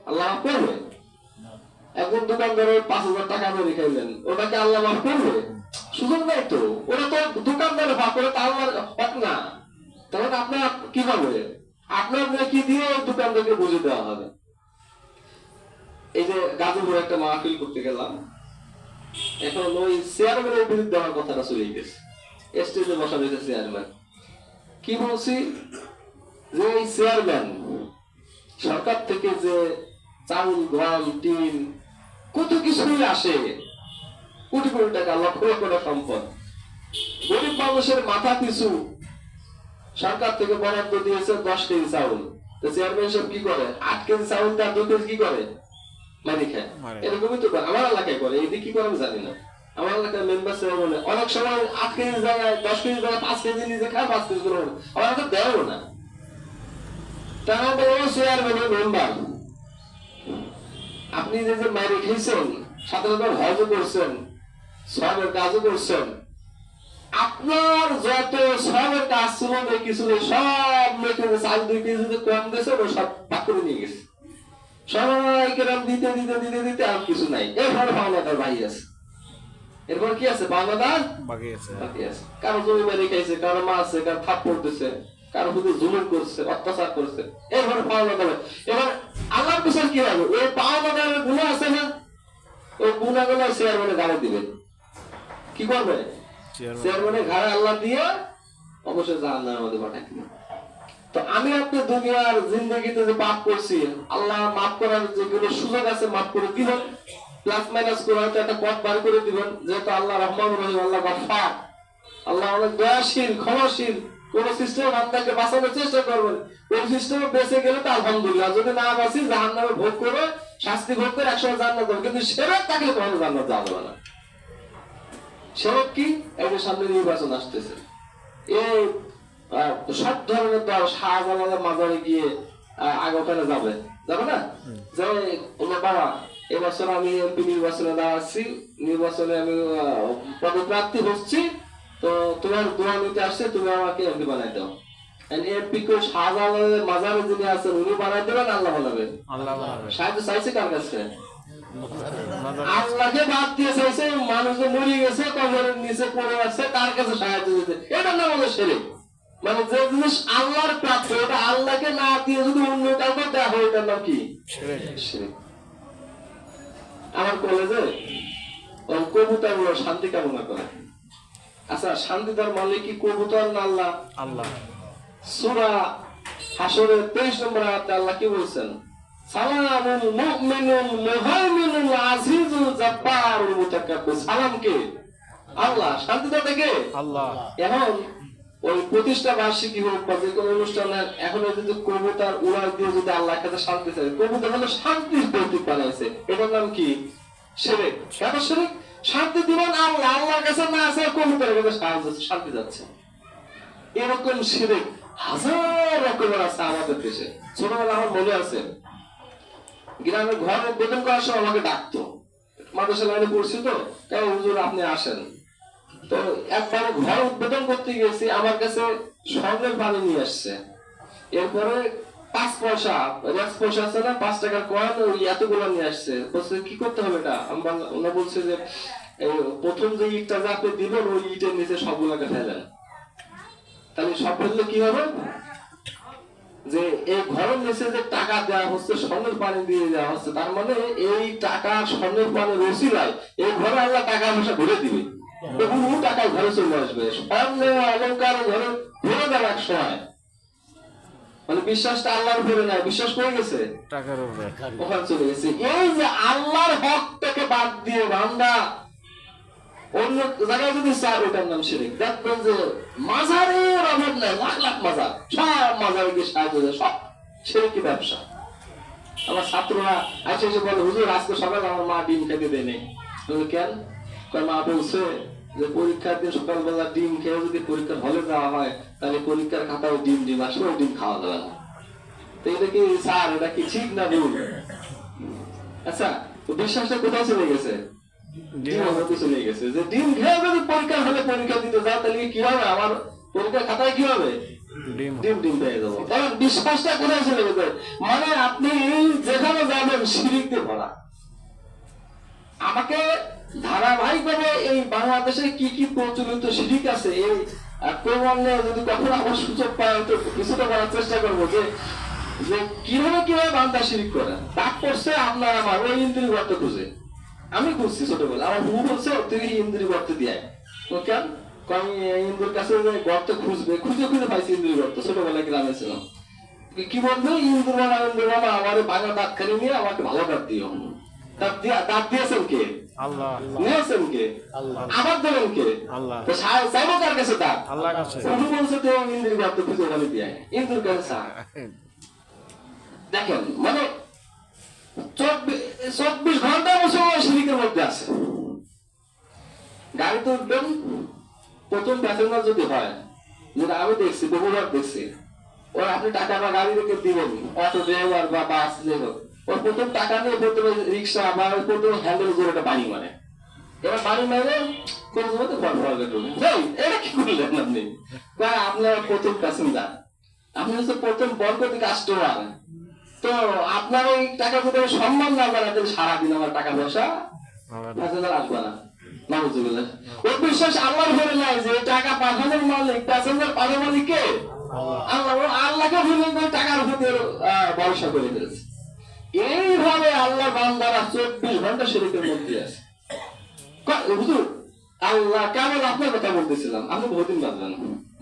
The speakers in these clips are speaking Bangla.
আল্লাহ মাফ করবে? একজন দোকানদারের 5,000 টাকা ধরে খাইলেন, ওটাকে আল্লাহ মাফ করবে? সুযোগ নাই তো। ওরা তো দোকানদারের ভাগ করে, তা আল্লাহর হক না। তাহলে আপনার কিভাবে আপনার কি দিয়ে দোকানদারকে বুঝে দেওয়া হবে? এই যে গাজীপুরে একটা মাহফিল করতে গেলাম, এখন ওই চেয়ারম্যানের বিরুদ্ধে আমার কথাটা চলে গেছে। স্টেজে বসা রয়েছে চেয়ারম্যান। কি বলছি যে এই চেয়ারম্যান সরকার থেকে যে চাউল, গম, টিন কত কিছুই আসে, কোটি কোটি টাকা, লক্ষ লক্ষ টাকা সম্পদ, গরিব মানুষের মাথা পিছু সরকার থেকে বরাদ্দ দিয়েছে 10 কেজি চাউল। তো চেয়ারম্যান সব কি করে? 8 কেজি চাউল তার 2 কেজি কি করে? মানে খায়। এরকমই তো আমার এলাকায় করে। এই কি করে আমি জানি না। আমার এলাকার মেম্বার চেয়ারম্যান অনেক সময় 8 কেজি জায়গায় 10 কেজি জায়গায় 5 কেজি নিজে খায়, 5 কেজি করে আমার তো দেয়ও না। তারা বলে চেয়ারম্যানের মেম্বার, আপনি যে যে মাইরে খেয়েছেন, সাথে সাথে হজও করছেন, সবের কাজও করছেন, আপনার যত সবের কাজ ছিল কিছু সব মেখে চাল 2 কেজি কম দিয়েছে, ও সব ভাগ করে নিয়ে গেছে। সবাইকে দিতে দিতে দিতে দিতে আর কিছু নাই। এরপর পাওনাদার বাকি আছে। এরপর কি আছে? পাওনাদার বাকি আছে। কারো জমি বাড়ি খাইছে, কারো মা আছে, কারো থাপ্পড় দিছে, কারো প্রতি জুলুম করছে, অত্যাচার করছে। এরপর পাওনাদার। এবার আল্লাহর বিচার কি হবে? ওই পাওনাদারের গুনাহ আছে না, ওই গুনাহগুলো চেয়ারম্যানের ঘাড়ে দিবে। কি করবে? চেয়ারম্যানের ঘাড়ে আল্লাহ দিয়ে অবশ্যই জাহান্নামের মধ্যে পাঠায় দিবে। তো আমি আপনি দুনিয়ার জিন্দগিতে যে পাপ করছি, আল্লাহ মাফ করার যেগুলো সুযোগ আছে মাফ করে দিবেন, প্লাস মাইনাস করে হয়তো একটা পথ বার করে দিবেন। যেহেতু আল্লাহ রহমান রহিম, আল্লাহ গফফার, আল্লাহ অনেক দয়াশীল, ক্ষমাশীল। কোন সিস্টেম আপনাকে বাঁচানোর চেষ্টা করবেন, কোন সিস্টেমে বেঁচে গেলে তো আলহামদুলিল্লাহ, যদি না বাঁচি জাহান্নামে ভোগ করে, শাস্তি ভোগ করে একসময় জান্নাত হবে। কিন্তু সেরা থাকলে কখনো জান্নাত যাওয়া যাবে না। সেরা কি? একটু সামনে নির্বাচন আসতেছে, এই সব ধরনের দল শাহজালালের মাজারে গিয়ে আগে ওখানে যাবে না? যে বাবা, এবছর আমি এমপি নির্বাচনে দাঁড়াচ্ছি, নির্বাচনে আমি পদপ্রার্থী হচ্ছি, তো তোমার দোয়া নিতে আসছে, তুমি আমাকে এমপি বানাই দাও। এমপি কেউ শাহজালালের মাজারে যিনি আছেন উনি বানাই দেবেন, আল্লাহ বানাবেন? সাহায্য চাইছে কার কাছে? আল্লাহকে বাদ দিয়ে চাইছে। মানুষ মরে গেছে, কবরের নিচে পড়ে আছে, তার কাছে সাহায্য দিতে। এটার নাম হলো শিরক। মানে যে জিনিস আল্লাহর প্রাপ্য, এটা আল্লাহকে না দিয়ে যদি অন্য কাউকে দেওয়া হয়, এটার নাম কি? শিরক। আমার কলেজে কবুতর শান্তি কামনা করে। আচ্ছা, শান্তি তার মালিক কি কবুতর না আল্লাহ? আল্লাহ। সূরা হাশরের 23 নম্বর আয়াতে আল্লাহ কি বলছেন? সালামুল মুমিনুল মুহাইমিনুল আজিজুল জাব্বারুল মুতাকাব্বির। সালাম কে? আল্লাহ। শান্তিটা কে? আল্লাহ। এখন ওই প্রতিষ্ঠা বার্ষিকী হোক বা যে কোনো অনুষ্ঠানে এখন যদি কবুতর উড়াল দিয়ে যদি আল্লাহর কাছে শান্তি চাই, কবুতর হলো শান্তির প্রতীক বানাইছে, এটার নাম কি? শিরক। কেন শিরক? শান্তি দিবেন আল্লাহ, আল্লাহর কাছে না আছে, কবুতরের কাছে শান্তি যাচ্ছে। এরকম শিরক হাজার রকমের আছে আমাদের দেশে। ছোটবেলা আমার মনে আছে, গ্রামের ঘর উদ্বোধন করার সময় আমাকে ডাকতো, মাদ্রাসা লাইনে পড়ছি তো, কেন হুজুর আপনি আসেন। তো একবার ঘর উদ্বোধন করতে গেছি, আমার কাছে স্বর্ণের পানি নিয়ে আসছে। এরপরে 5 পয়সা রেক্স পয়সা আছে না, 5 টাকার কয়েন, ওই এতগুলো নিয়ে আসছে। বলছে কি করতে হবে এটা? ওনা বলছে যে প্রথম যে ইটটা যে আপনি দিবেন, ওই ইটের নিচে সবগুলোকে ফেলেন। তাহলে সব ফেললে কি হবে? যে এই ঘরের নিচে যে টাকা দেওয়া হচ্ছে, স্বর্ণের পানি দিয়ে দেওয়া হচ্ছে, তার মানে এই টাকা স্বর্ণের পানি রসিলায় এই ঘরে আল্লাহ টাকা পয়সা ভরে দিবে। বহু টাকায় ঘরে চলে আসবে, স্বর্ণ অলঙ্কার ঘরে ভরে দেবে এক সময়। মানে বিশ্বাসটা আল্লাহর উপরে নাই, বিশ্বাস করে গেছে টাকার উপরে, ওখানে চলে গেছে। এই যে আল্লাহর হকটাকে বাদ দিয়ে বান্দা অন্য জায়গায় যদি চায়, ওটার নাম শিরক। দেখবেন যে মাজারের অভাব নাই, লাখ লাখ মাজার, সব মাজারে গিয়ে সাহায্য দেয়, সব শিরকি ব্যবসা। আমার ছাত্ররা আইসে এসে বলে, হুজুর আজকে সকালে আমার মা ডিম খেতে দেয় নেই। কেন? মা বলছে যে পরীক্ষার দিন সকালবেলা ডিম খেয়ে যদি পরীক্ষার হলে যাওয়া হয়, তাহলে পরীক্ষার খাতায় ডিম আসলে ডিম খাওয়া যাবে না। তো এটা কি স্যার, এটা কি ঠিক না ভুল? আচ্ছা, তো বিশ্বাসটা কোথায় চলে গেছে? চলে গেছে যে ডিম খেয়ে যদি পরীক্ষার হলে পরীক্ষা দিতে যাও, তাহলে কি হবে? আমার পরীক্ষার খাতায় কি হবে? ডিম পেয়ে যাবো। কারণ বিশ্বাসটা কোথায় চলে গেছে? মানে আপনি যেখানে যাবেন, শিরিক দিয়ে ভরা। আমাকে ধারাবাহিকভাবে এই বাংলাদেশে কি কি প্রচলিত শিরিক আছে এই প্রমাণ নিয়ে যদি কখনো আমার সুযোগ পায় তো কিছুটা করার চেষ্টা করবো যে যে কিভাবে কিভাবে বান্দা শিরিক করে। তার করছে আপনার আমার ওই ইন্দ্রিয় গর্ত খুঁজে। আমি খুঁজছি ছোটবেলা, আমার বউ বলছে তুই ইন্দ্রিয় গর্ত দিয়ে কেন আমি ইন্দুর কাছে গর্ত খুঁজবে, খুঁজে খুঁজে পাইছি ইন্দ্রিয় গর্ত। ছোটবেলায় গ্রামে ছিলাম, কি বলবে ইন্দুর বাবা আমার বাংলা দাঁত খালি নিয়ে আমাকে ভালো দাঁত দিও। দাঁত দিয়েছেন কে? আল্লাহ। নিয়েছেন কে? আল্লাহ। আবার দেবেন কে? আল্লাহ। তো চাইবো কার কাছে? দাঁত আল্লাহর কাছে। প্রভু বলছে তো ইন্দ্রিয় গর্ত খুঁজে বলে দিয়ে ইন্দুর কাছে চায়। দেখেন মানে 24 ঘন্টা মুসলমান শিরিকের মধ্যে আছে। গাড়িতে উঠবেন, প্রথম প্যাসেঞ্জার যদি হয়, যেটা আমি দেখছি বহুবার দেখছি, ওর আপনি টাকা বা গাড়ি রেখে দিবেন, অটো ড্রাইভার বা বাস ড্রাইভার, ওর প্রথম টাকা নিয়ে প্রথমে রিক্সা বা প্রথমে হ্যান্ডেল করে একটা বাড়ি মারে। এবার বাড়ি মারে কোন মধ্যে এটা কি করলেন আপনি? আপনার প্রথম প্যাসেঞ্জার, আপনি হচ্ছে প্রথম বরকতি কাস্টমার। তো আপনার ওই টাকা যদি সম্মান না করেন তাহলে সারাদিন আমার টাকা পয়সা প্যাসেঞ্জার আসবে না। ওই বিশ্বাস আল্লাহর উপরে নাই যে টাকা পাঠানোর মালিক প্যাসেঞ্জার পাঠানোর মালিক কে? আল্লাহ। আল্লাহকে ভুলে টাকার উপরে ভরসা করে ফেলেছে। এইভাবে আল্লাহ বান্দারা 24 ঘন্টা শিরকের মধ্যে আছে। হুজুর আল্লাহ কেমন আপনার কথা বলতেছিলাম, আপনি বহুদিন বাঁচবেন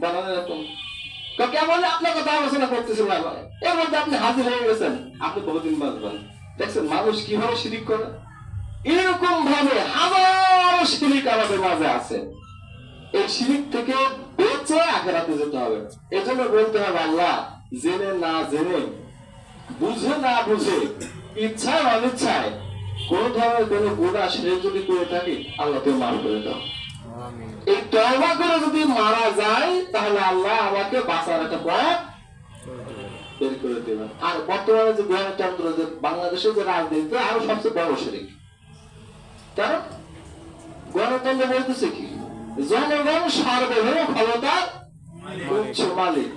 বলেন এরকম কেমন আপনার কথা আলোচনা করতেছিলাম, এর মধ্যে আপনি হাজির হয়ে গেছেন, আপনি বহুদিন বাঁচবেন। দেখছেন মানুষ কিভাবে শিরিক করে। এরকম ভাবে হাজারো শিরিক আমাদের মাঝে আছে। এই শিরিক থেকে বেঁচে আখিরাতে যেতে হবে। এজন্য বলতে হবে আল্লাহ জেনে না জেনে, বুঝে না বুঝে, ইচ্ছায় অনিচ্ছায় কোন ধরনের কোন গুনাহ শিরিক যদি করে থাকি আল্লাহ তুমি মাফ করে দাও। এই তওবা করে যদি মারা যায় তাহলে আল্লাহ আমাকে বাঁচার একটা পথ বের করে দেবেন। আর বর্তমানে যে গণতন্ত্র, যে বাংলাদেশে যে রাজনীতি আরো সবচেয়ে বড় শিরিক। কারণ গণতন্ত্র বলতেছে কি জনগণ সার্বভৌম ক্ষমতার উচ্চ মালিক,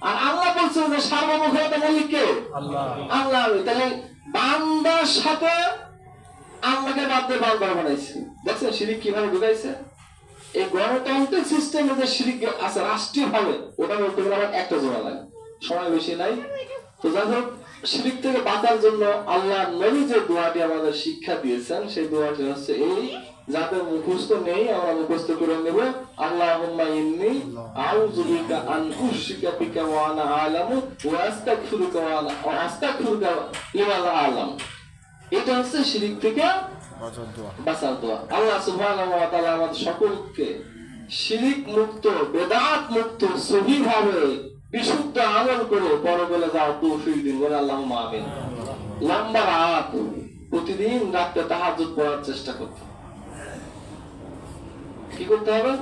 আর আল্লাহ বলছে যে সার্বভৌম ক্ষমতার মালিক কে? আল্লাহ। আল্লাহ। তাহলে বান্দার সাথে আল্লাহকে বাদ দিয়ে বান্দা বানাইছে। দেখছেন শিরিক কিভাবে ঢুকাইছে। এই গণতান্ত্রিক সিস্টেমে যে শিরিক আছে রাষ্ট্রীয় ভাবে, ওটা বলতে গেলে আমার একটা জোড়া লাগে, সময় বেশি নাই। তো যাই হোক শিরিক থেকে বাঁচার জন্য আল্লাহ নবী যে দোয়াটি আমাদের শিক্ষা দিয়েছেন সেই দোয়াটি হচ্ছে এই, যাদের মুখস্থ নেই আমরা মুখস্থ করে নেব। আল্লাহুম্মা ইন্নী আউযু বিকা আন উশরিকা বিকা ওয়া আনা আ'লামু ওয়া আস্তাগফিরুকা লিমা লা আ'লাম। এটা হচ্ছে শিরিক থেকে বাঁচার দোয়া। আল্লাহ সুবহানাহু ওয়া তাআলা আমাদের সকলকে শিরিক মুক্ত, বেদাত মুক্ত, সহিভাবে বিশুদ্ধ আমল করে পরকালে যাওয়ার তৌফিক দিন বলে আল্লাহুম্মা আমিন। নাম্বার 8, প্রতিদিন রাতে তাহাজ্জুদ পড়ার চেষ্টা করতে। কি করতে হবে?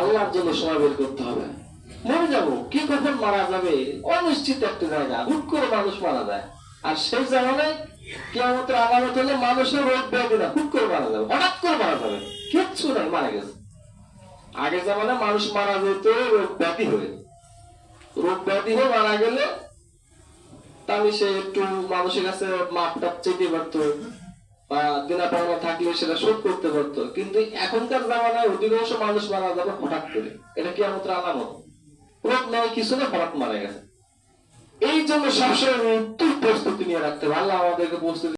আল্লাহর জন্য সময় বের করতে হবে। মরে যাবো, কি কখন মারা যাবে অনিশ্চিত একটা জায়গা, হুট করে মানুষ মারা যায়। আর সেই জায়গায় কিয়ামতের আলামত হলে মানুষের রোগ ব্যাধি না, হুট করে মারা যাবে, হঠাৎ করে মারা যাবে, কিচ্ছু নাই, মারা গেছে। আগে জামানে মানুষ মারা যেত রোগ ব্যাধি হয়ে, রোগ ব্যাধি হয়ে মারা গেলে তাহলে সে একটু মানুষের কাছে মাপটা চেতে পারতো বা দেনা পাওনা থাকলে সেটা শোধ করতে পারতো। কিন্তু এখনকার জামানায় অধিকাংশ মানুষ মারা যাবে হঠাৎ করে। এটা কিয়ামতের আলামত, রোগ নয় কিছু না, হঠাৎ মারা গেছে। এই জন্য সবসময় মৃত্যুর প্রস্তুতি নিয়ে রাখতে হবে। আল্লাহ আমাদেরকে প্রস্তুতি